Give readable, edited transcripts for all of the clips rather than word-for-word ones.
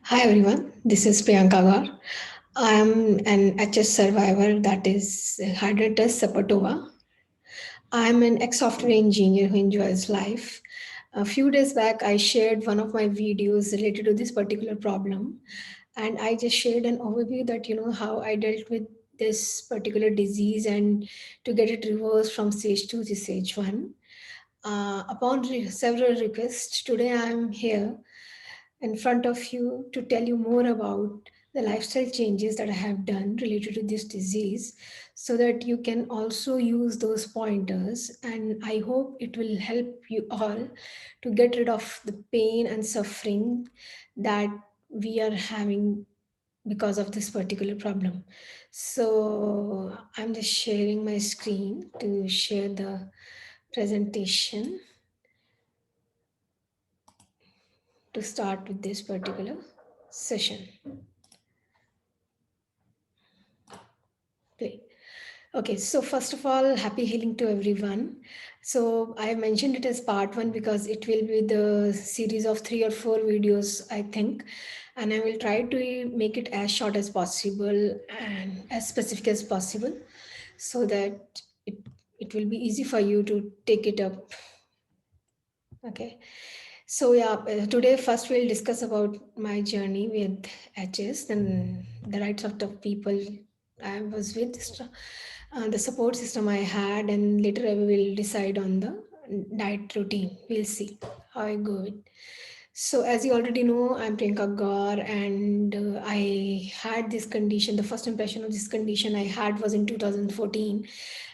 Hi everyone, this is Priyanka Gaur. I am an HS survivor, that is Hidradenitis Suppurativa. I am an ex-software engineer who enjoys life. A few days back, I shared one of my videos related to this particular problem, and I just shared an overview that how I dealt with this particular disease and to get it reversed from stage 2 to stage 1. Upon several requests, today I am here in front of you to tell you more about the lifestyle changes that I have done related to this disease so that you can also use those pointers. And I hope it will help you all to get rid of the pain and suffering that we are having because of this particular problem. So I'm just sharing my screen to share the presentation to start with this particular session. Play. Okay, so first of all, happy healing to everyone. So I have mentioned it as part one because it will be the series of 3 or 4 videos, I think, and I will try to make it as short as possible and as specific as possible, so that it will be easy for you to take it up. Okay, so yeah, today first we'll discuss about my journey with HS and the rights of the people I was with, the support system I had, and later I will decide on the diet routine. We'll see how I go with. So as you already know, I'm Priyanka Gaur, and I had this condition. The first impression of this condition I had was in 2014,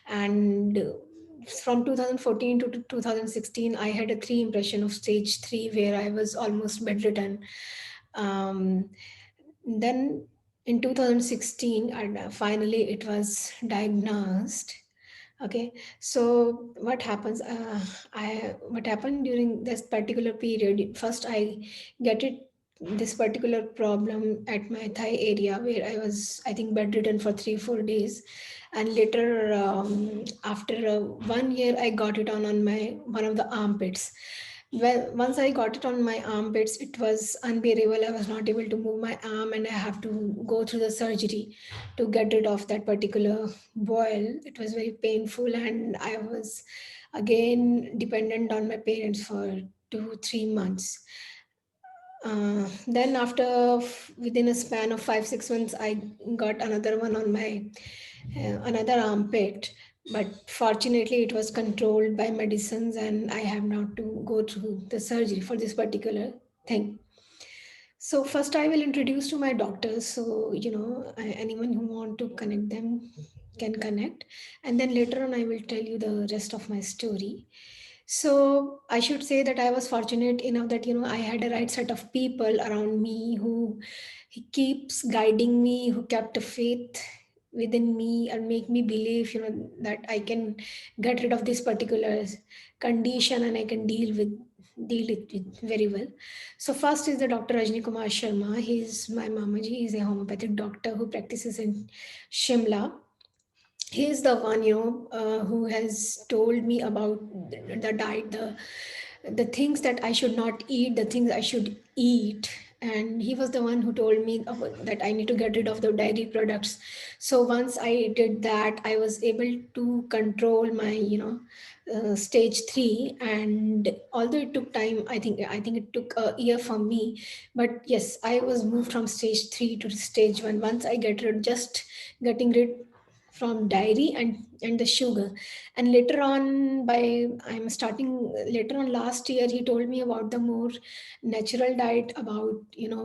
and from 2014 to 2016 I had a three impression of stage 3 where I was almost bedridden. Then in 2016 and finally it was diagnosed. Okay, so what happened during this particular period? First, I get it this particular problem at my thigh area where I was, I think, bedridden for 3 4 days, and later after 1 year, I got it on my one of the armpits. Well, once I got it on my armpits, it was unbearable. I was not able to move my arm, and I have to go through the surgery to get rid of that particular boil. It was very painful, and I was again dependent on my parents for 2 3 months. Then within a span of 5 6 months, I got another one on my another armpit. But fortunately, it was controlled by medicines, and I have not to go through the surgery for this particular thing. So first, I will introduce to my doctors. So anyone who want to connect them can connect, and then later on, I will tell you the rest of my story. So I should say that I was fortunate enough that I had a right set of people around me who he keeps guiding me, who kept a faith within me and make me believe that I can get rid of this particular condition and I can deal it with very well. So first is the Dr. Rajni Kumar Sharma. He's my mamaji. He's a homeopathic doctor who practices in Shimla. He's the one who has told me about the diet, the things that I should not eat, the things I should eat. And he was the one who told me about, that I need to get rid of the dairy products. So once I did that, I was able to control my stage 3. And although it took time, I think it took a year for me, but yes, I was moved from stage 3 to stage 1 once I get rid, just getting rid from dairy and the sugar. And later on, by I'm starting later on last year, he told me about the more natural diet, about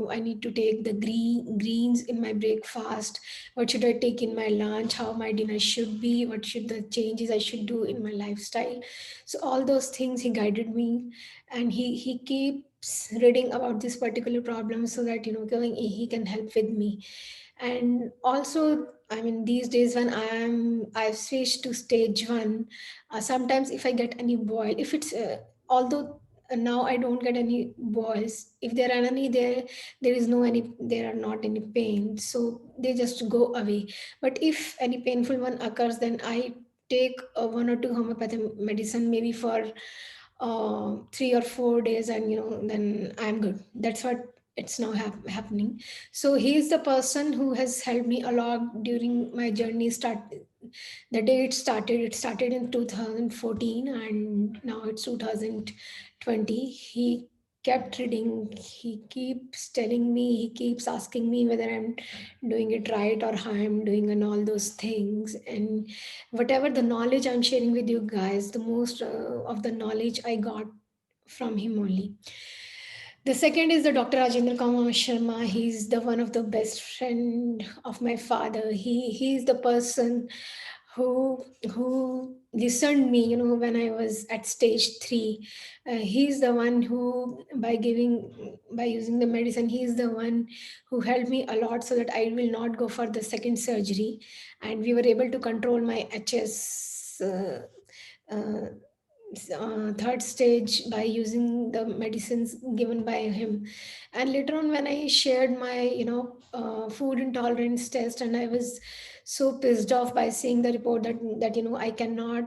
I need to take the greens in my breakfast, what should I take in my lunch, how my dinner should be, what should the changes I should do in my lifestyle. So all those things he guided me, and he keeps reading about this particular problem so that going he can help with me. And also, I mean, these days when I've switched to stage 1, sometimes if I get any boil, if it's although now I don't get any boils, if there are any, there are not any pain, so they just go away. But if any painful one occurs, then I take 1 or 2 homeopathic medicine, maybe for 3 or 4 days, and then I'm good. That's what it's now happening. So he is the person who has helped me a lot during my journey. The day it started in 2014, and now it's 2020. He kept reading, he keeps telling me, he keeps asking me whether I'm doing it right or how I'm doing, and all those things. And whatever the knowledge I'm sharing with you guys, the most of the knowledge I got from him only. The second is the Dr. Rajendra Kumar Sharma. He's the one of the best friend of my father. He's the person who who listened me, when I was at stage 3. He's the one who, by using the medicine, he's the one who helped me a lot so that I will not go for the second surgery, and we were able to control my HS. Uh, Third stage by using the medicines given by him. And later on, when I shared my food intolerance test, and I was so pissed off by seeing the report that I cannot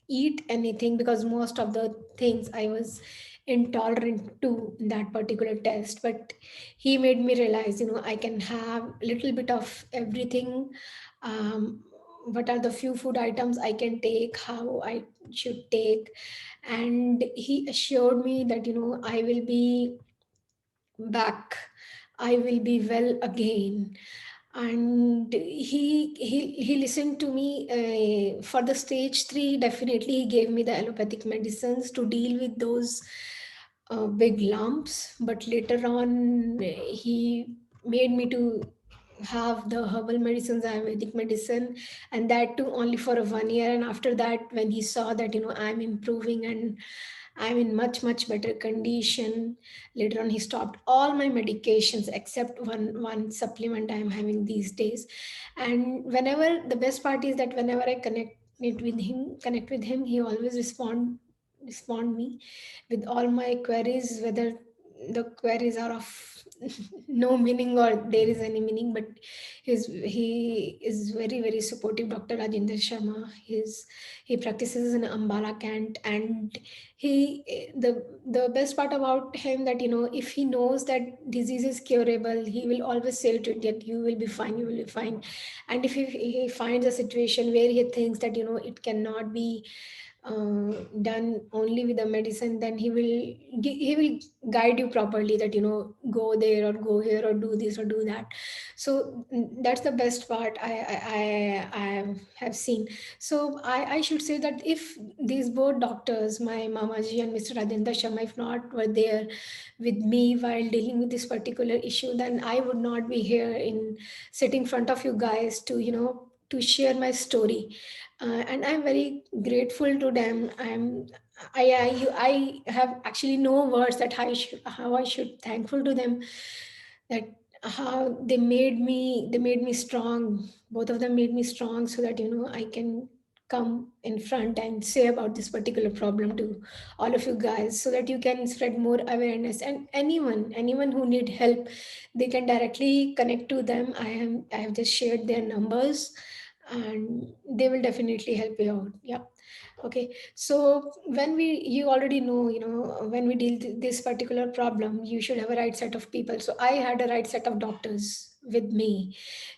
eat anything, because most of the things I was intolerant to in that particular test. But he made me realize, I can have little bit of everything. What are the few food items I can take, how I should take. And he assured me that, I will be back, I will be well again. And he listened to me. For the stage 3, definitely he gave me the allopathic medicines to deal with those big lumps. But later on, he made me to have the herbal medicines, Ayurvedic medicine, and that too only for a 1 year. And after that, when he saw that, I'm improving and I'm in much much better condition, later on he stopped all my medications except one supplement I'm having these days. And whenever, the best part is that whenever I connect with him, he always respond me with all my queries, whether the queries are of no meaning or there is any meaning. But he is very very supportive, Dr. Rajendra Sharma. He practices in Ambala, Kent. And the best part about him, that if he knows that disease is curable, he will always say to it that you will be fine, you will be fine. And if he finds a situation where he thinks that it cannot be done only with the medicine, then he will guide you properly, that go there or go here or do this or do that. So that's the best part I have seen. So I should say that if these both doctors, my Mamaji and Mr. Radendra Sharma, if not were there with me while dealing with this particular issue, then I would not be here in sitting in front of you guys to to share my story. And I'm very grateful to them. I have actually no words that how I should thankful to them, that how they made me strong. Both of them made me strong so that I can come in front and say about this particular problem to all of you guys, so that you can spread more awareness. And anyone who need help, they can directly connect to them. I have just shared their numbers, and they will definitely help you out. Yeah. Okay. So you already know, when we deal this particular problem, you should have a right set of people. So I had a right set of doctors with me,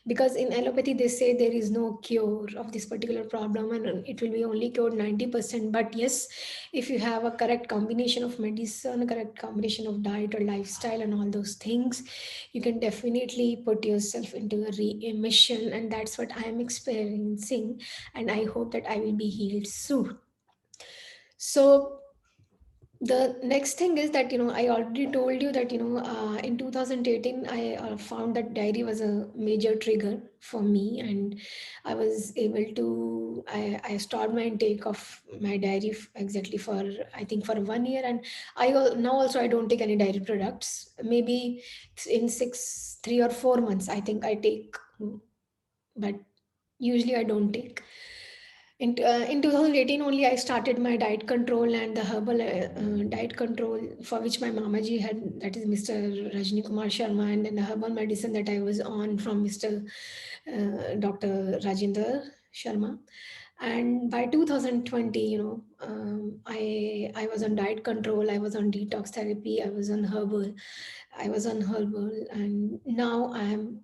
because in allopathy they say there is no cure of this particular problem, and it will be only cured 90%. But yes, if you have a correct combination of medicine, a correct combination of diet or lifestyle and all those things, you can definitely put yourself into a remission. And that's what I am experiencing, and I hope that I will be healed soon. So the next thing is that I already told you that in 2018 I found that diary was a major trigger for me, and I was able to I stopped my intake of my diary exactly for, I think, for 1 year. And now also I don't take any dairy products. Maybe in 3 or 4 months I think I take, but usually I don't take. In 2018 only I started my diet control, and the herbal diet control for which my mamaji had, that is Mr. Rajni Kumar Sharma, and then the herbal medicine that I was on from Mr. Dr. Rajendra Sharma. And by 2020, I was on diet control, I was on detox therapy, I was on herbal, and now I am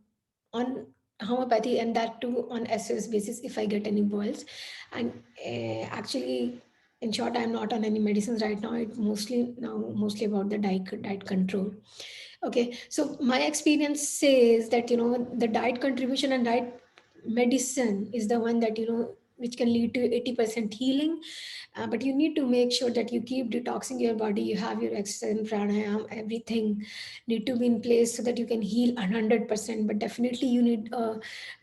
on homeopathy, and that too on SOS basis if I get any boils. And actually, in short, I'm not on any medicines right now. It's mostly about the diet control. Okay, so my experience says that the diet contribution and diet medicine is the one that which can lead to 80% healing. But you need to make sure that you keep detoxing your body, you have your exercise and pranayam, everything need to be in place so that you can heal 100%. But definitely you need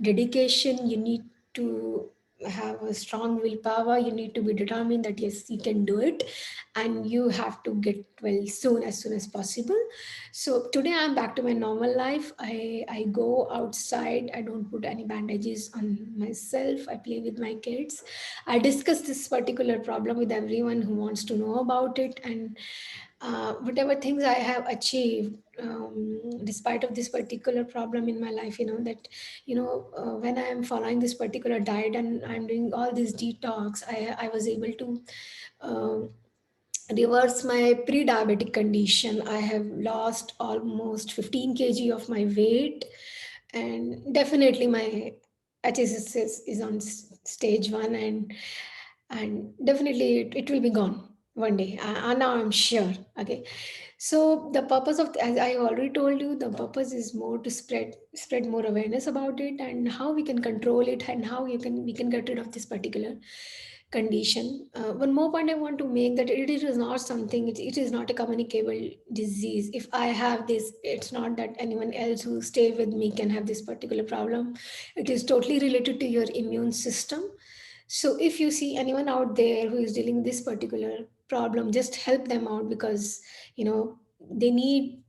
dedication, you need to have a strong willpower, you need to be determined that yes, you can do it, and you have to get well soon, as soon as possible. So today I'm back to my normal life. I go outside. I don't put any bandages on myself. I play with my kids. I discuss this particular problem with everyone who wants to know about it, and whatever things I have achieved, despite of this particular problem in my life, when I am following this particular diet and I'm doing all this detox, I was able to. Um, reverse my pre-diabetic condition. I have lost almost 15 kg of my weight, and definitely my HSS is on stage 1, and definitely it will be gone one day. Now I'm sure. Okay, so the purpose of, as I already told you, the purpose is more to spread more awareness about it and how we can control it and how we can get rid of this particular condition. One more point I want to make, that it is not something, it is not a communicable disease. If I have this, it's not that anyone else who stay with me can have this particular problem. It is totally related to your immune system. So if you see anyone out there who is dealing with this particular problem, just help them out, because they need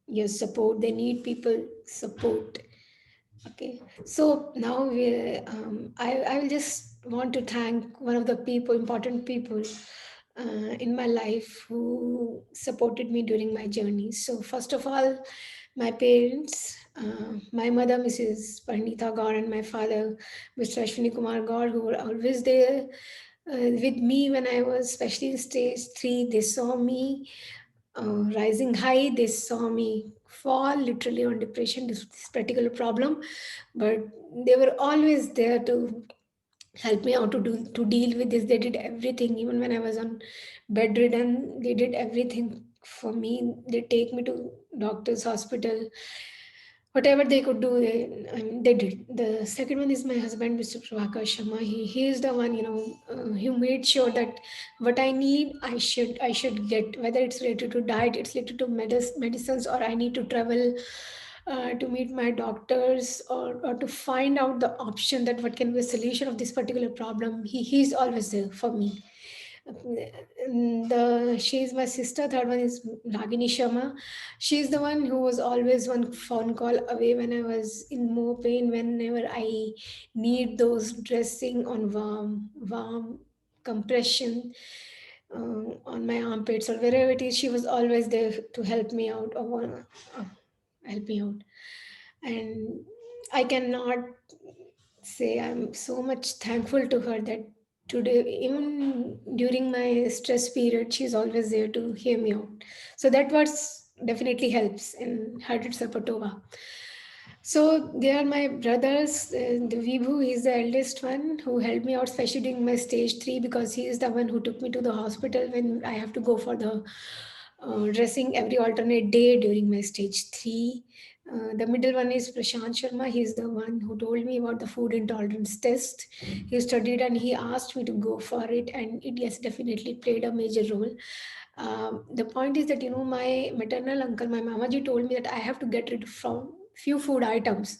your support, they need people support. Okay, so now I will just want to thank one of the important people in my life who supported me during my journey. So first of all, my parents, my mother, Mrs. Parnita Gaur, and my father, Mr. Ashwini Kumar Gaur, who were always there with me when I was, especially in stage 3. They saw me rising high. They saw me fall literally on depression, this particular problem, but they were always there to help me out to deal with this. They did everything, even when I was on bedridden. They did everything for me. They take me to doctor's hospital, whatever they could do, they did. The second one is my husband, Mr. Prabhakar Sharma. He is the one, who made sure that what I need, I should get. Whether it's related to diet, it's related to medicines, or I need to travel to meet my doctors, or to find out the option that what can be a solution of this particular problem. He's always there for me. She's my sister. Third one is Ragini Sharma. She's the one who was always one phone call away when I was in more pain. Whenever I need those dressing on warm compression on my armpits or wherever it is, she was always there to help me out, or help me out. And I cannot say I'm so much thankful to her that today, even during my stress period, she's always there to hear me out. So that was definitely helps in Hidradenitis Suppurativa. So they are my brothers. The Vibhu is the eldest one who helped me out, especially during my stage 3, because he is the one who took me to the hospital when I have to go for the dressing every alternate day during my stage 3. The middle one is Prashant Sharma. He's the one who told me about the food intolerance test. He studied and he asked me to go for it, and it, yes, definitely played a major role. The point is that my maternal uncle, my mamaji, told me that I have to get rid from few food items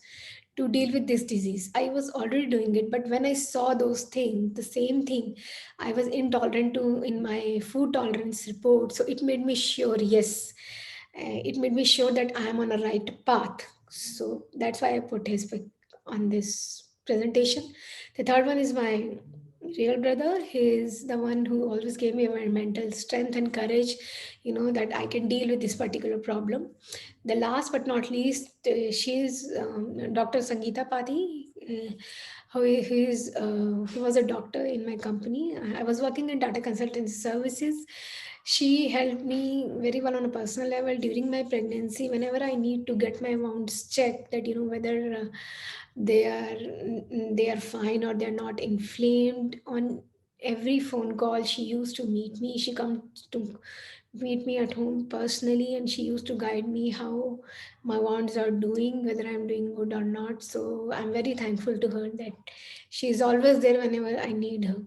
to deal with this disease. I was already doing it, but when I saw those things, the same thing, I was intolerant to in my food tolerance report. So it made me sure, yes, it made me sure that I am on a right path. So that's why I put his pic on this presentation. The third one is my real brother. He is the one who always gave me my mental strength and courage, that I can deal with this particular problem. The last but not least, she's Dr. Sangeeta Pati. he was a doctor in my company. I was working in data consultancy services. She helped me very well on a personal level during my pregnancy. Whenever I need to get my wounds checked, that whether they are fine or they're not inflamed. On every phone call, she used to meet me. She comes to meet me at home personally, and she used to guide me how my wounds are doing, whether I'm doing good or not. So I'm very thankful to her that she's always there whenever I need her.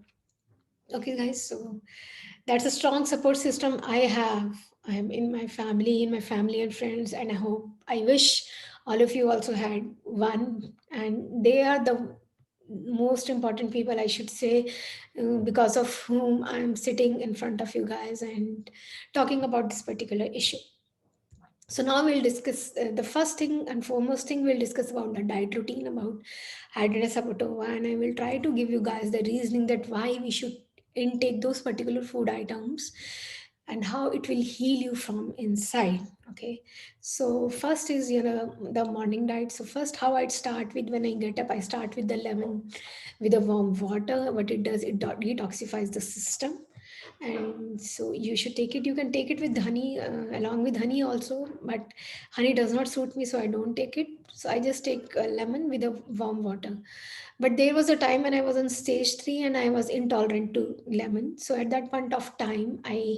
Okay, guys, so that's a strong support system I have. I am in my family and friends, and I wish all of you also had one. And they are the most important people, I should say, because of whom I'm sitting in front of you guys and talking about this particular issue. So now we'll discuss the first thing and foremost thing we'll discuss about the diet routine about hydrogen sapotova, and I will try to give you guys the reasoning that why we should intake those particular food items and how it will heal you from inside. Okay, so first is the morning diet. So first, how I'd start with when I get up, I start with the lemon with the warm water. What it does, it detoxifies the system, and so you should take it. You can take it with honey, along with honey also, but honey does not suit me, so I don't take it. So I just take lemon with a warm water. But there was a time when I was on stage 3 and I was intolerant to lemon. So at that point of time, I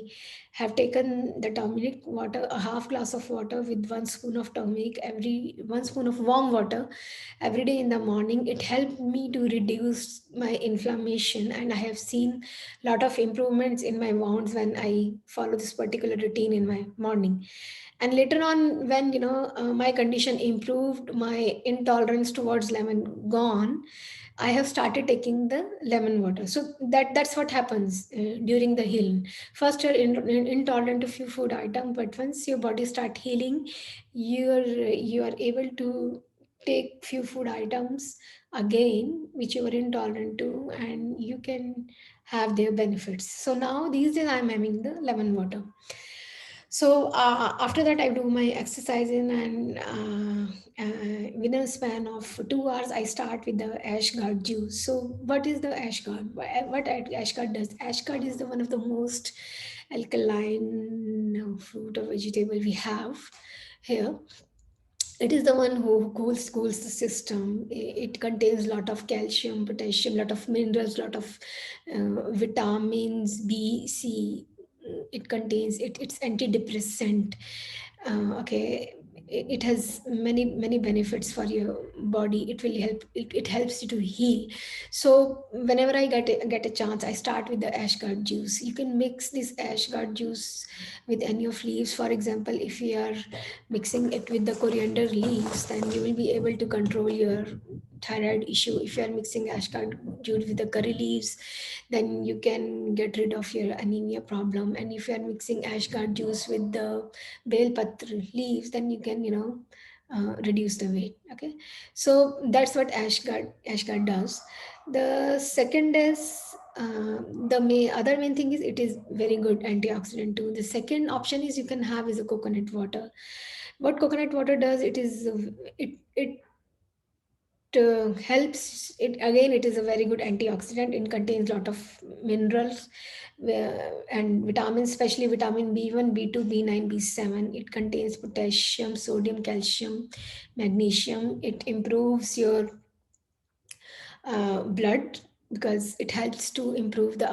have taken the turmeric water, a half glass of water with 1 spoon of turmeric, every 1 spoon of warm water every day in the morning. It helped me to reduce my inflammation, and I have seen a lot of improvements in my wounds when I follow this particular routine in my morning. And later on, when my condition improved, my intolerance towards lemon gone, I have started taking the lemon water. So that's what happens during the healing. First, you're intolerant to few food items, but once your body start healing, you are able to take few food items again which you were intolerant to, and you can have their benefits. So now these days I'm having the lemon water. So after that, I do my exercising, and within a span of 2 hours, I start with the ashgard juice. So what is the ashgard? What ashgard does? Ashgard is the one of the most alkaline fruit or vegetable we have here. It is the one who cools the system. It contains a lot of calcium, potassium, lot of minerals, lot of vitamins B, C. It contains it's antidepressant. Okay, it has many benefits for your body. It will help. It helps you to heal. So whenever I get a chance, I start with the ashgard juice. You can mix this ashgard juice with any of leaves. For example, if you are mixing it with the coriander leaves, then you will be able to control your thyroid issue. If you are mixing ashgard juice with the curry leaves, then you can get rid of your anemia problem. And if you are mixing ashgard juice with the bell patra leaves, then you can reduce the weight. Okay, so that's what ashgard does. The second is other main thing is it is very good antioxidant too. The second option is you can have is a coconut water. What coconut water does, it helps it again. It is a very good antioxidant. It contains a lot of minerals and vitamins, especially vitamin B1, B2, B9, B7. It contains potassium, sodium, calcium, magnesium. It improves your blood, because it helps to improve the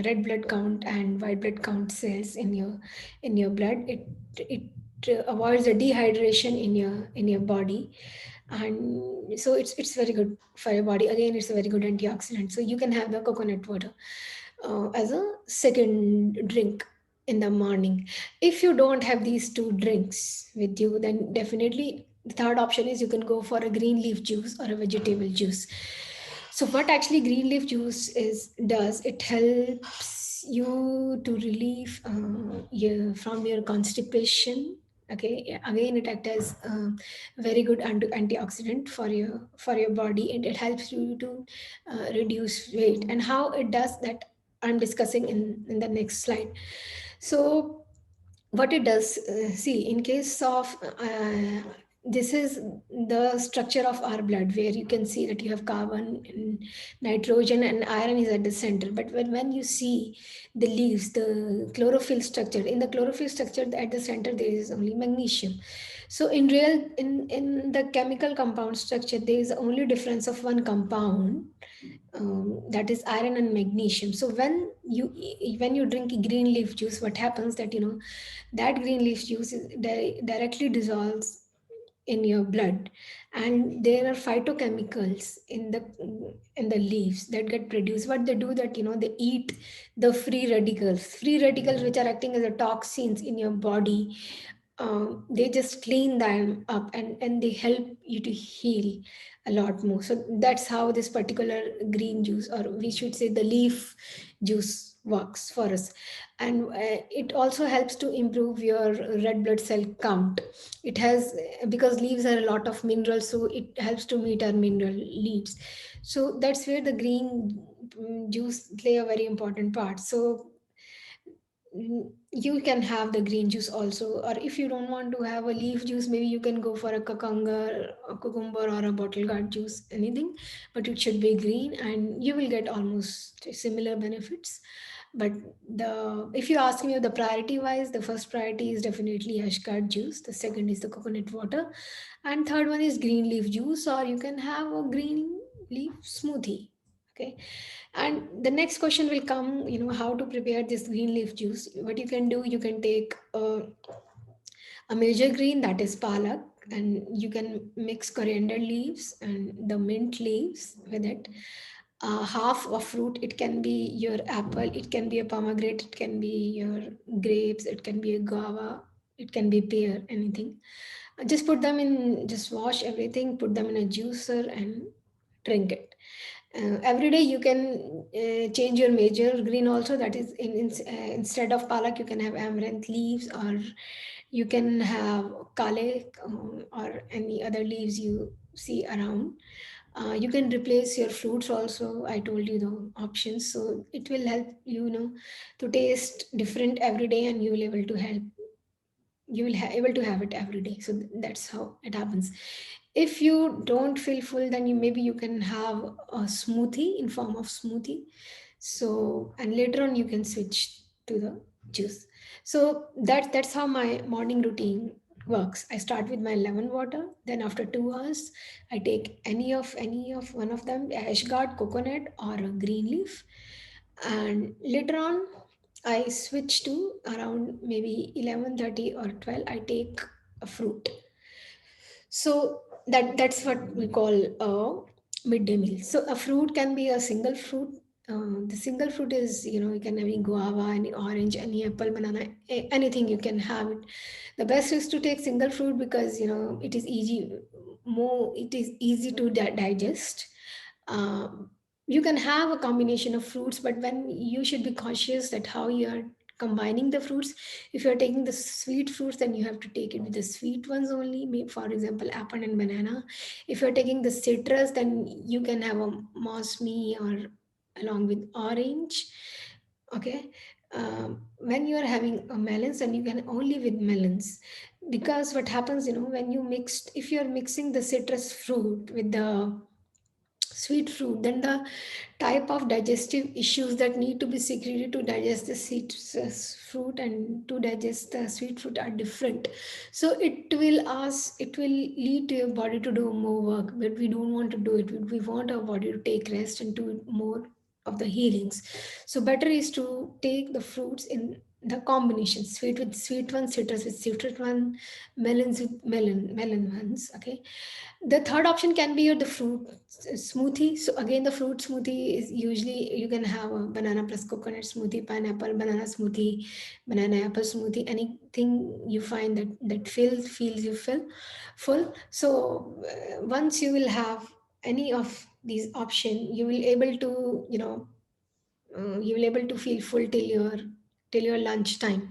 red blood count and white blood count cells in your blood. It avoids the dehydration in your body, and so it's very good for your body. Again, it's a very good antioxidant. So you can have the coconut water as a second drink in the morning. If you don't have these two drinks with you, then definitely the third option is you can go for a green leaf juice or a vegetable juice. So what actually green leaf juice does, it helps you to relieve from your constipation. Okay, yeah, again, it acts as very good antioxidant for your body, and it helps you to reduce weight. And how it does that, I'm discussing in the next slide. So what it does, see, in case of this is the structure of our blood, where you can see that you have carbon and nitrogen and iron is at the center. But when you see the leaves, the chlorophyll structure, in the chlorophyll structure at the center there is only magnesium. So in the chemical compound structure there is only difference of one compound, that is iron and magnesium. So when you drink green leaf juice, what happens that that green leaf juice is directly dissolves in your blood, and there are phytochemicals in the leaves that get produced. What they do that they eat the free radicals which are acting as a toxins in your body. They just clean them up, and they help you to heal a lot more. So that's how this particular green juice, or we should say the leaf juice, works for us. And it also helps to improve your red blood cell count. It has, because leaves are a lot of minerals, so it helps to meet our mineral needs. So that's where the green juice play a very important part. So you can have the green juice also, or if you don't want to have a leaf juice, maybe you can go for a cucumber or a bottle gourd juice, anything, but it should be green and you will get almost similar benefits. But the if you ask me the priority wise, the first priority is definitely ashgard juice, the second is the coconut water, and third one is green leaf juice, or you can have a green leaf smoothie. Okay. And the next question will come, how to prepare this green leaf juice. What you can do, you can take a major green, that is palak, and you can mix coriander leaves and the mint leaves with it. Half of fruit, it can be your apple, it can be a pomegranate, it can be your grapes, it can be a guava, it can be pear, anything. Just put them in, just wash everything, put them in a juicer and drink it. Every day you can change your major green also, that is instead of palak you can have amaranth leaves, or you can have kale, or any other leaves you see around. You can replace your fruits also, I told you the options, so it will help to taste different every day, and you will able to help, you will able to have it every day. So that's how it happens. If you don't feel full, then maybe you can have a smoothie in form of smoothie. So, and later on you can switch to the juice. So that's how my morning routine works. I start with my lemon water, then after 2 hours I take any of one of them, ashgard, coconut, or a green leaf, and later on I switch to around maybe 11:30 or 12, I take a fruit. So that's what we call a midday meal. So a fruit can be a single fruit. The single fruit is, you can have any guava, any orange, any apple, banana, anything you can have it. The best is to take single fruit because it is easy to digest. You can have a combination of fruits, but when you should be cautious that how you are combining the fruits. If you're taking the sweet fruits, then you have to take it with the sweet ones only, for example apple and banana. If you're taking the citrus, then you can have a mosmi or along with orange. Okay. When you are having a melons, then you can only with melons, because what happens, when you mixed if you're mixing the citrus fruit with the sweet fruit, then the type of digestive issues that need to be secreted to digest the citrus fruit and to digest the sweet fruit are different. So it will lead to your body to do more work, but we don't want to do it. We want our body to take rest and do more of the healings. So better is to take the fruits in the combination, sweet with sweet one, citrus with citrus one, melons with melon ones. Okay. The third option can be the fruit smoothie. So again, the fruit smoothie is usually you can have a banana plus coconut smoothie, pineapple banana smoothie, banana apple smoothie, anything you find that feels you full. So once you will have any of these option, you will able to you will able to feel full till your lunch time.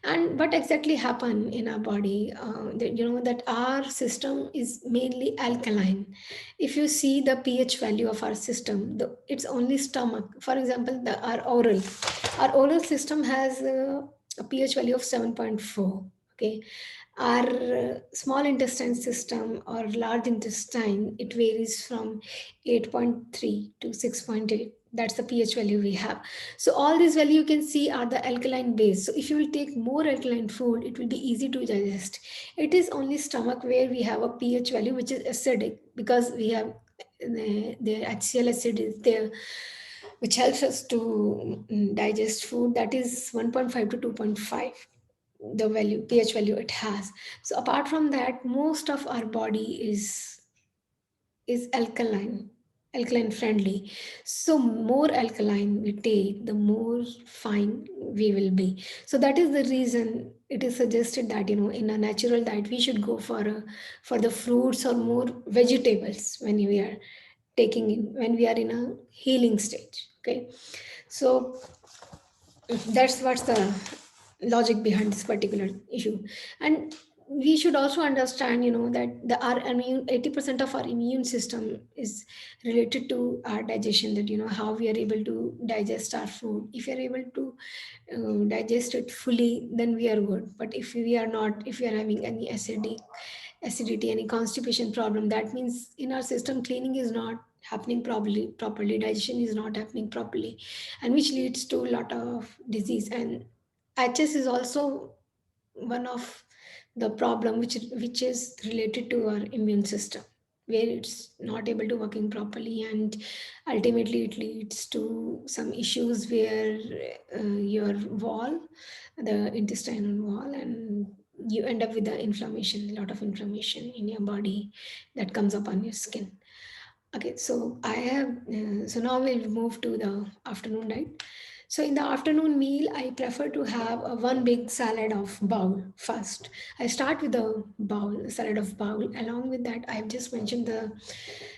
And what exactly happen in our body, that our system is mainly alkaline. If you see the pH value of our system, it's only stomach. For example, our oral system has a pH value of 7.4. Okay. Our small intestine system or large intestine, it varies from 8.3 to 6.8. That's the pH value we have. So all these value you can see are the alkaline base. So if you will take more alkaline food, it will be easy to digest. It is only stomach where we have a pH value which is acidic, because we have the HCl acid is there, which helps us to digest food. That is 1.5 to 2.5, the value, pH value it has. So apart from that, most of our body is alkaline friendly. So more alkaline we take, the more fine we will be. So that is the reason it is suggested that, in a natural diet we should go for the fruits or more vegetables when we are taking in, when we are in a healing stage. Okay, so that's what's the logic behind this particular issue. And we should also understand, that our immune 80% of our immune system is related to our digestion, that how we are able to digest our food. If we are able to digest it fully, then we are good. But if we are not, if we are having any acidity, any constipation problem, that means in our system cleaning is not happening properly, digestion is not happening properly, and which leads to a lot of disease. And HS is also one of the problem which is related to our immune system, where it's not able to working properly, and ultimately it leads to some issues where your wall, the intestinal wall, and you end up with the inflammation, a lot of inflammation in your body that comes up on your skin. Okay, so so now we'll move to the afternoon diet. So in the afternoon meal, I prefer to have a one big salad of bowl first. I start with a bowl, salad of bowl. Along with that, I've just mentioned the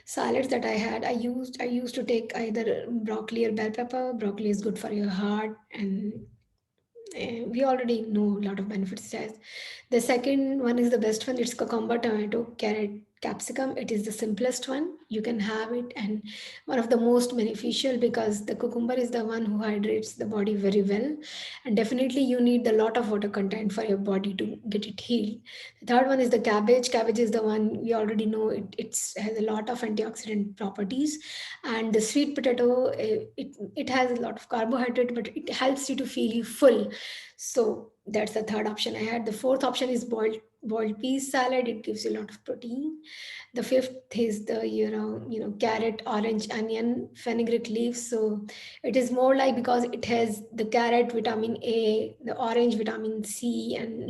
salads that I had. I used to take either broccoli or bell pepper. Broccoli is good for your heart, and we already know a lot of benefits it has. The second one is the best one. It's cucumber, tomato, carrot, capsicum. It is the simplest one. You can have it, and one of the most beneficial, because the cucumber is the one who hydrates the body very well. And definitely you need a lot of water content for your body to get it healed. The third one is the cabbage. Cabbage is the one we already know. It has a lot of antioxidant properties. And the sweet potato, it has a lot of carbohydrate, but it helps you to feel you full. So that's the third option I had. The fourth option is boiled peas salad. It gives you a lot of protein. The fifth is the carrot, orange, onion, fenugreek leaves. So it is more like, because it has the carrot vitamin A, the orange vitamin C, and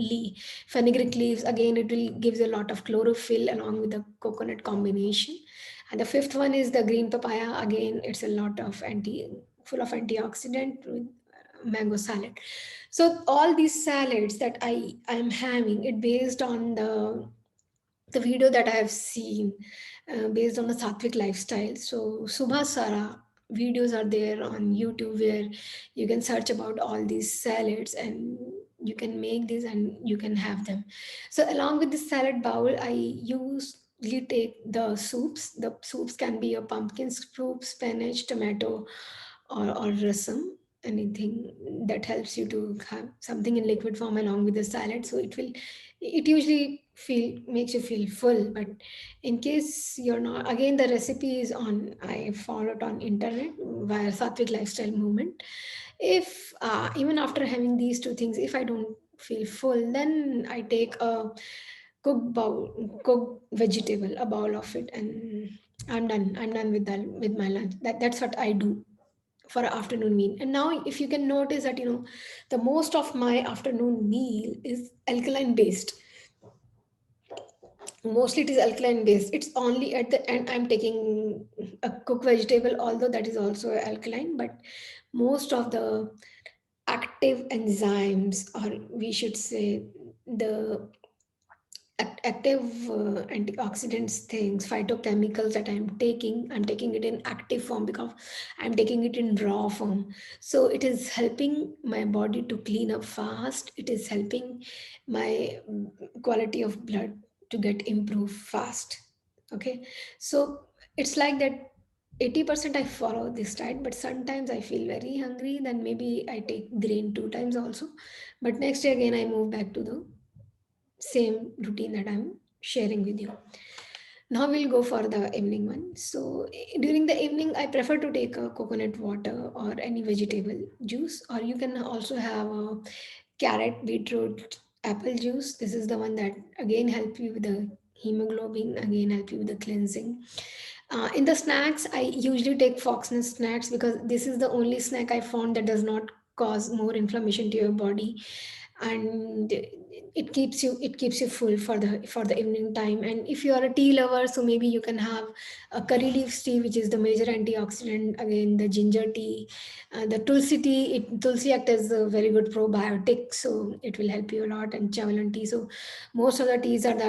fenugreek leaves. Again, it will gives a lot of chlorophyll along with the coconut combination. And the fifth one is the green papaya. Again, it's a lot of full of antioxidant with mango salad. So all these salads that I'm having it based on the video that I have seen, based on the Sattvic lifestyle. So Subha Sara videos are there on YouTube, where you can search about all these salads, and you can make this and you can have them. So along with this salad bowl, I usually take the soups. The soups can be a pumpkin soup, spinach, tomato, or rasam, anything that helps you to have something in liquid form along with the salad. So it usually feel makes you feel full. But in case you're not, again, the recipe is on, I found it on internet via Sattvic lifestyle movement. If even after having these two things, if I don't feel full, then I take a cooked vegetable, a bowl of it, and I'm done with that, with my lunch. That's what I do for an afternoon meal. And now if you can notice that, the most of my afternoon meal is alkaline based. Mostly it is alkaline based. It's only at the end I'm taking a cooked vegetable, although that is also alkaline. But most of the active enzymes, or we should say the active antioxidants things, phytochemicals that I'm taking it in active form, because I'm taking it in raw form. So it is helping my body to clean up fast. It is helping my quality of blood to get improved fast. Okay, so it's like that. 80% I follow this diet, but sometimes I feel very hungry, then maybe I take grain two times also. But next day again I move back to the same routine that I'm sharing with you. Now we'll go for the evening one. So during the evening, I prefer to take a coconut water or any vegetable juice, or you can also have a carrot, beetroot, apple juice. This is the one that again help you with the hemoglobin, again help you with the cleansing. In the snacks, I usually take Foxness snacks because this is the only snack I found that does not cause more inflammation to your body, and it keeps you full for the evening time. And if you are a tea lover, so maybe you can have a curry leaf tea, which is the major antioxidant. Again, the ginger tea, the tulsi tea. Tulsi act as a very good probiotic, so it will help you a lot. And chamomile tea. So most of the teas are the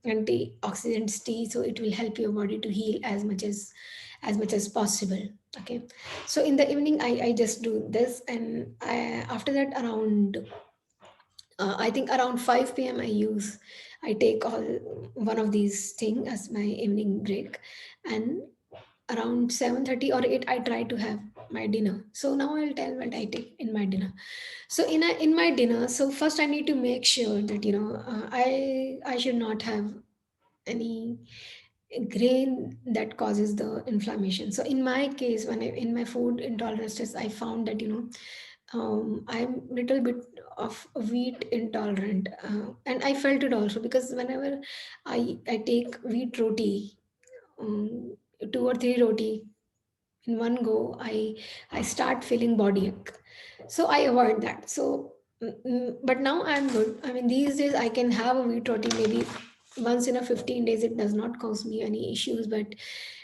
antioxidants tea, so it will help your body to heal as much as possible. Okay, so in the evening, I just do this, and after that, around I think around 5 p.m. I take all one of these thing as my evening break, and around 7:30 or 8 I try to have my dinner. So now I'll tell what I take in my dinner. So in my dinner, so first I need to make sure that I should not have any grain that causes the inflammation. So in my case, in my food intolerance test, I found that I'm little bit of wheat intolerant, and I felt it also because whenever I take wheat roti, um, 2 or 3 roti in one go, I start feeling body ache. So I avoid that. So but now I'm good. I mean, these days I can have a wheat roti maybe once in a 15 days. It does not cause me any issues. But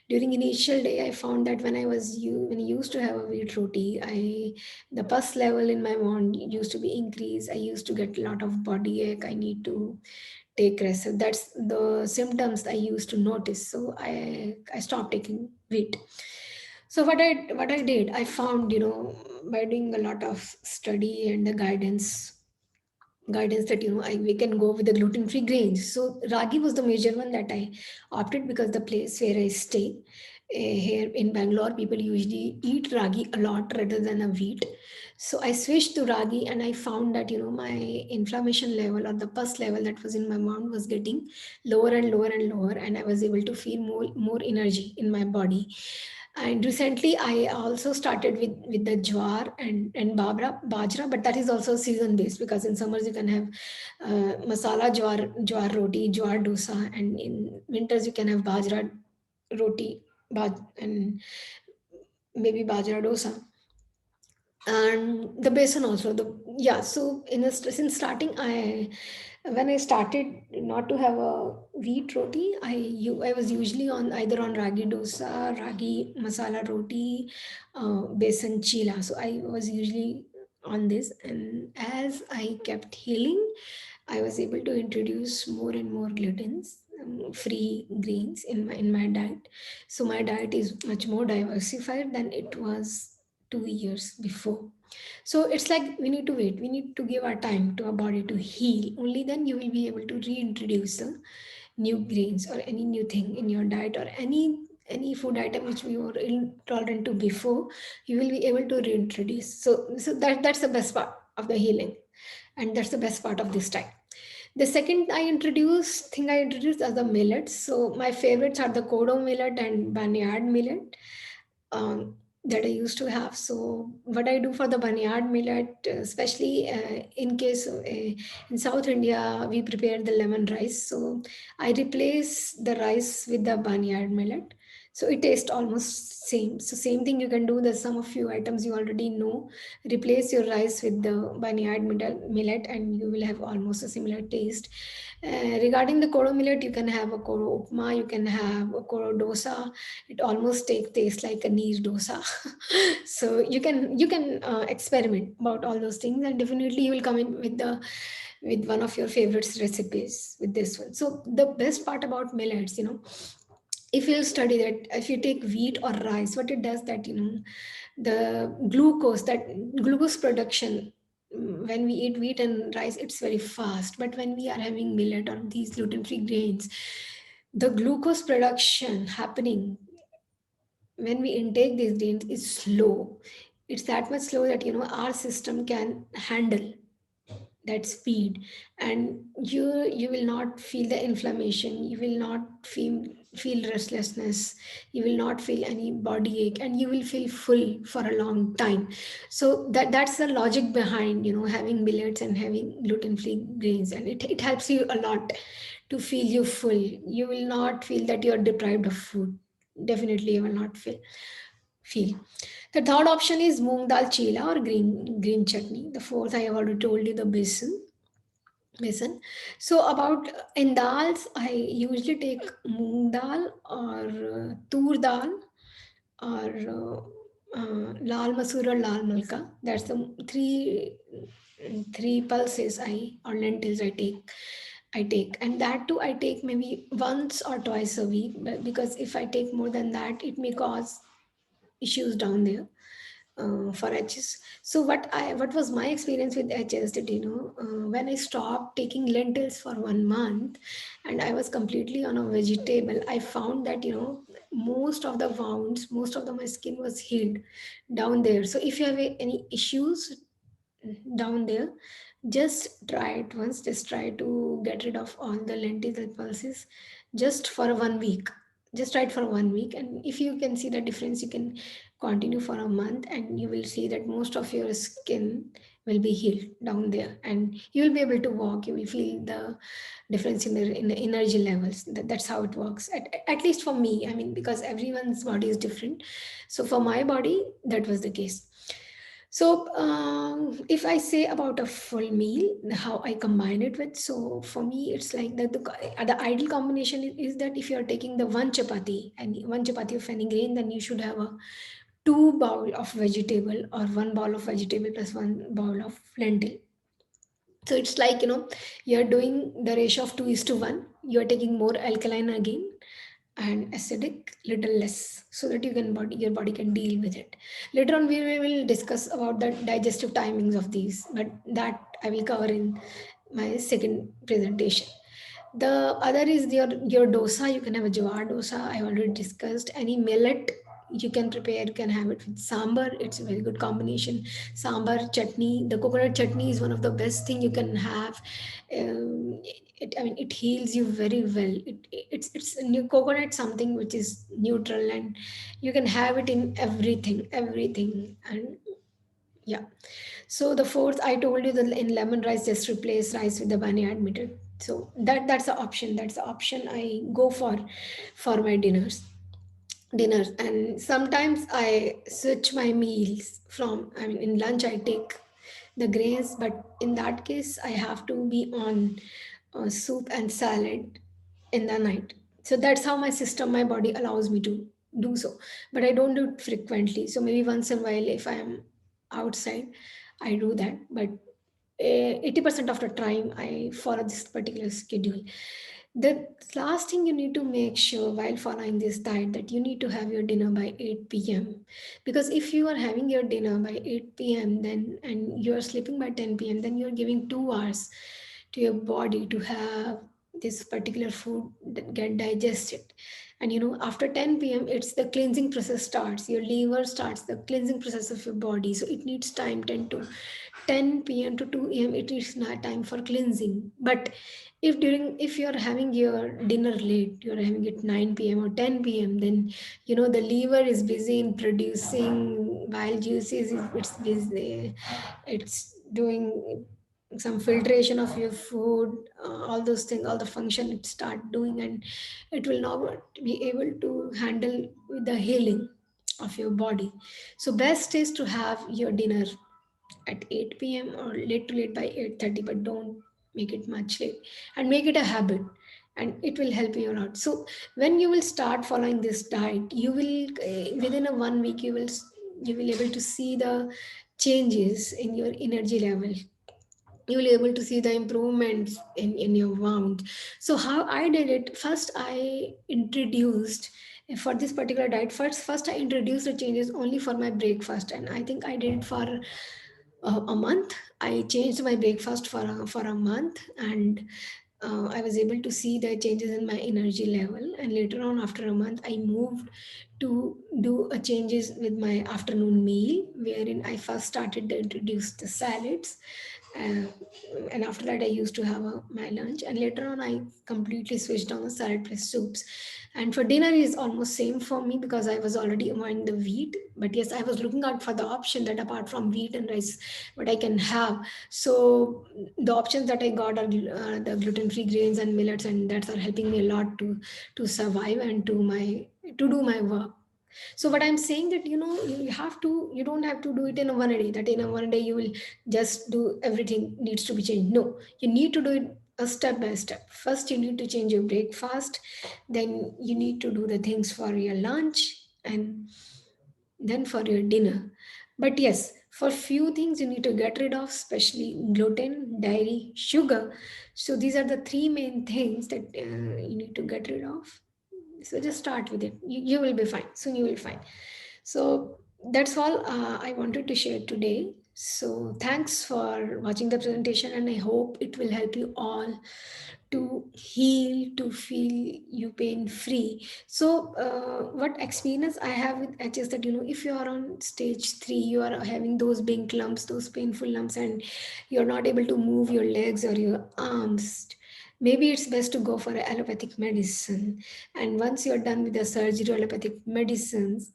during initial day, I found that when I used to have a wheat roti, the pus level in my wound used to be increased. I used to get a lot of body ache. I need to take rest. So that's the symptoms I used to notice. So I stopped taking wheat. So what I did, I found, by doing a lot of study and the guidance that we can go with the gluten-free grains. So ragi was the major one that I opted because the place where I stay, here in Bangalore, people usually eat ragi a lot rather than a wheat. So I switched to ragi, and I found that my inflammation level or the pus level that was in my mouth was getting lower and lower and lower, and I was able to feel more energy in my body. And recently, I also started with the jwar and bajra, but that is also season based because in summers you can have masala jwar roti, jwar dosa, and in winters you can have bajra roti, and maybe bajra dosa, and the basin also. The yeah. So since starting, when I started not to have a wheat roti, I was usually on either on ragi dosa, ragi masala roti, besan chila. So I was usually on this, and as I kept healing, I was able to introduce more and more glutens, free grains in my diet. So my diet is much more diversified than it was 2 years before. So it's like we need to wait. We need to give our time to our body to heal. Only then you will be able to reintroduce the new grains or any new thing in your diet, or any food item which we were intolerant to before. You will be able to reintroduce. So that's the best part of the healing, and that's the best part of this time. The second I introduced are the millets. So my favorites are the kodo millet and barnyard millet, that I used to have. So what I do for the barnyard millet, especially in case in South India, we prepare the lemon rice. So I replace the rice with the barnyard millet. So it tastes almost same. So same thing you can do. There's some of few items you already know. Replace your rice with the barnyard millet, and you will have almost a similar taste. Regarding the kodo millet, you can have a kodo upma, you can have a kodo dosa. It almost tastes like a neer dosa. So you can experiment about all those things, and definitely you will come in with one of your favorites recipes with this one. So the best part about millets, if you study that, if you take wheat or rice, what it does that the glucose production, when we eat wheat and rice, it's very fast. But when we are having millet or these gluten-free grains, the glucose production happening when we intake these grains is slow. It's that much slow that our system can handle. that speed, and you will not feel the inflammation, you will not feel restlessness, you will not feel any body ache, and you will feel full for a long time. So that's the logic behind, having millets and having gluten free grains, and it helps you a lot to feel you full. You will not feel that you're deprived of food. Definitely you will not feel. The third option is moong dal chila or green chutney. The fourth, I have already told you, the besan. So about in dals, I usually take moong dal or tur dal or lal masoor or lal mulka. That's the three pulses or lentils I take, and that too I take maybe once or twice a week, because if I take more than that, it may cause issues down there for HS. So what was my experience with HS? That when I stopped taking lentils for 1 month, and I was completely on a vegetable, I found that most of the wounds, most of my skin was healed down there. So if you have any issues down there, just try it once. Just try to get rid of all the lentil pulses just for 1 week. Just try it for 1 week, and if you can see the difference, you can continue for a month, and you will see that most of your skin will be healed down there, and you will be able to walk. You will feel the difference in the energy levels. That's how it works, at least for me. I mean, because everyone's body is different. So for my body, that was the case. So, if I say about a full meal, how I combine it with, so for me, it's like that the ideal combination is that if you're taking the one chapati of any grain, then you should have a two bowl of vegetable, or one bowl of vegetable plus one bowl of lentil. So it's like, you're doing the ratio of 2:1. You're taking more alkaline again, and acidic little less, so that your body can deal with it. Later on we will discuss about the digestive timings of these, but that I will cover in my second presentation. The other is your dosa. You can have a jawar dosa. I already discussed. Any millet you can prepare. You can have it with sambar. It's a very good combination. Sambar chutney. The coconut chutney is one of the best thing you can have. I mean, it heals you very well. It's a new coconut, something which is neutral, and you can have it in everything. And yeah. So the fourth, I told you that in lemon rice, just replace rice with the bani admitted. So that's the option. That's the option I go for my dinners. And sometimes I switch my meals from. I mean, in lunch I take the grains, but in that case I have to be on soup and salad in the night. So that's how my system, my body allows me to do so. But I don't do it frequently. So maybe once in a while, if I am outside, I do that. But 80% of the time, I follow this particular schedule. The last thing you need to make sure while following this diet, that you need to have your dinner by 8 p.m. Because if you are having your dinner by 8 p.m., then and you are sleeping by 10 p.m., then you're giving 2 hours to your body to have this particular food that get digested. And after 10 p.m., it's the cleansing process starts. Your liver starts the cleansing process of your body, so it needs time. 10 p.m. to 2 a.m., it is not time for cleansing. But if you're having your dinner late, you're having it 9 p.m. or 10 p.m., then the liver is busy in producing bile juices. It's busy, it's doing some filtration of your food, all those things, all the function it start doing, and it will not be able to handle with the healing of your body. So best is to have your dinner at 8 p.m. or late to late by 8:30, but don't make it much late, and make it a habit, and it will help you a lot. So when you will start following this diet, you will within a 1 week, you will able to see the changes in your energy level. You will able to see the improvements in your wound. So how I did it, first I introduced, for this particular diet, first I introduced the changes only for my breakfast, and I think I did it for a month. I changed my breakfast for a month, and I was able to see the changes in my energy level. And later on, after a month, I moved to do a changes with my afternoon meal, wherein I first started to introduce the salads. Uh, and after that, I used to have my lunch. And later on, I completely switched on the salad plus soups. And for dinner is almost same for me because I was already avoiding the wheat. But yes, I was looking out for the option that apart from wheat and rice, what I can have. So the options that I got are the gluten-free grains and millets, and that's are helping me a lot to survive and to do my work. So what I'm saying that you don't have to do it in a one day, that in a one day you will just do everything needs to be changed. No, you need to do it a step by step. First you need to change your breakfast, then you need to do the things for your lunch, and then for your dinner. But yes, for few things you need to get rid of, especially gluten, dairy, sugar. So these are the three main things that you need to get rid of. So just start with it. You will be fine. Soon you will find. So that's all I wanted to share today. So thanks for watching the presentation, and I hope it will help you all to heal, to feel you pain free. So what experience I have with H is that if you are on stage 3, you are having those big lumps, those painful lumps, and you're not able to move your legs or your arms. Maybe it's best to go for allopathic medicine. And once you're done with the surgery or allopathic medicines,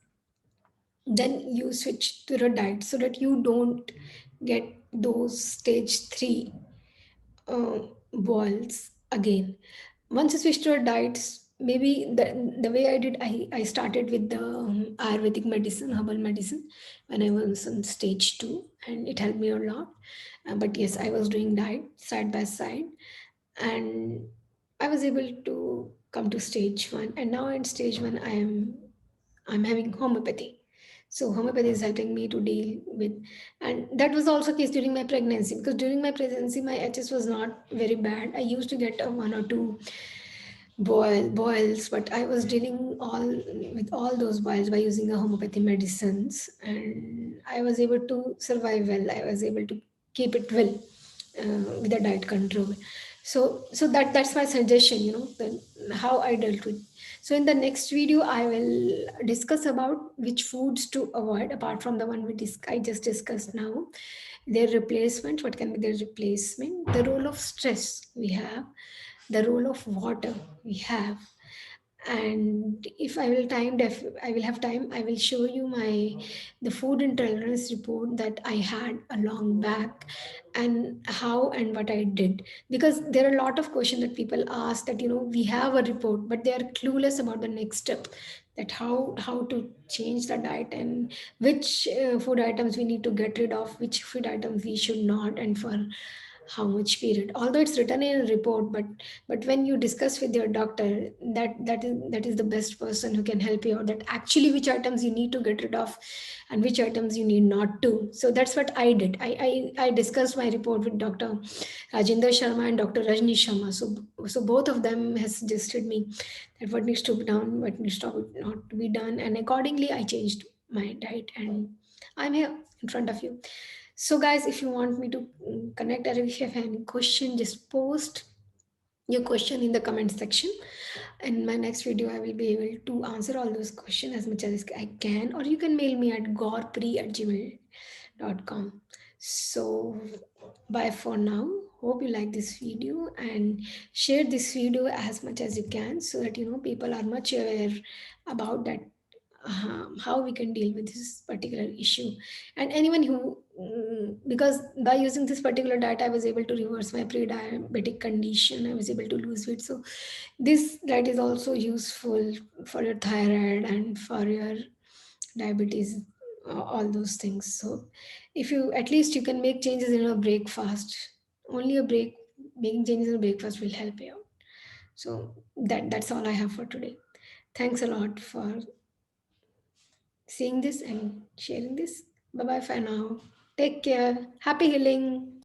then you switch to the diet so that you don't get those stage 3 uh, boils again. Once you switch to a diet, maybe the way I did, I started with the Ayurvedic medicine, herbal medicine, when I was on stage 2, and it helped me a lot. But yes, I was doing diet side by side, and I was able to come to stage 1. And now in stage 1, I'm having homeopathy. So homeopathy is helping me to deal with, and that was also case during my pregnancy, because during my pregnancy my HS was not very bad. I used to get one or two boils, but I was dealing all with all those boils by using the homeopathy medicines, and I was able to survive well. I was able to keep it well with the diet control. So that's my suggestion. How I dealt with. So in the next video, I will discuss about which foods to avoid apart from the one I just discussed now. Their replacement, what can be their replacement? The role of stress we have, the role of water we have, and if I will have time, I will show you the food intolerance report that I had a long back, and how and what I did. Because there are a lot of questions that people ask, that we have a report but they are clueless about the next step, that how to change the diet, and which food items we need to get rid of, which food items we should not, and for how much period. Although it's written in a report, but when you discuss with your doctor, that is the best person who can help you out, that actually which items you need to get rid of and which items you need not to. So that's what I did. I discussed my report with Dr. Rajendra Sharma and Dr. Rajni Sharma. So both of them has suggested me that what needs to be done, what needs to not to be done, and accordingly I changed my diet, and I'm here in front of you. So, guys, if you want me to connect, or if you have any question, just post your question in the comment section. In my next video, I will be able to answer all those questions as much as I can, or you can mail me at gorpri@gmail.com. So, bye for now. Hope you like this video, and share this video as much as you can, so that people are much aware about that, how we can deal with this particular issue. And anyone who because by using this particular diet, I was able to reverse my pre-diabetic condition, I was able to lose weight. So this diet is also useful for your thyroid and for your diabetes, all those things. So if you, at least you can make changes in your breakfast. Only a break Making changes in breakfast will help you out. So that's all I have for today. Thanks a lot for seeing this and sharing this. Bye bye for now. Take care. Happy healing.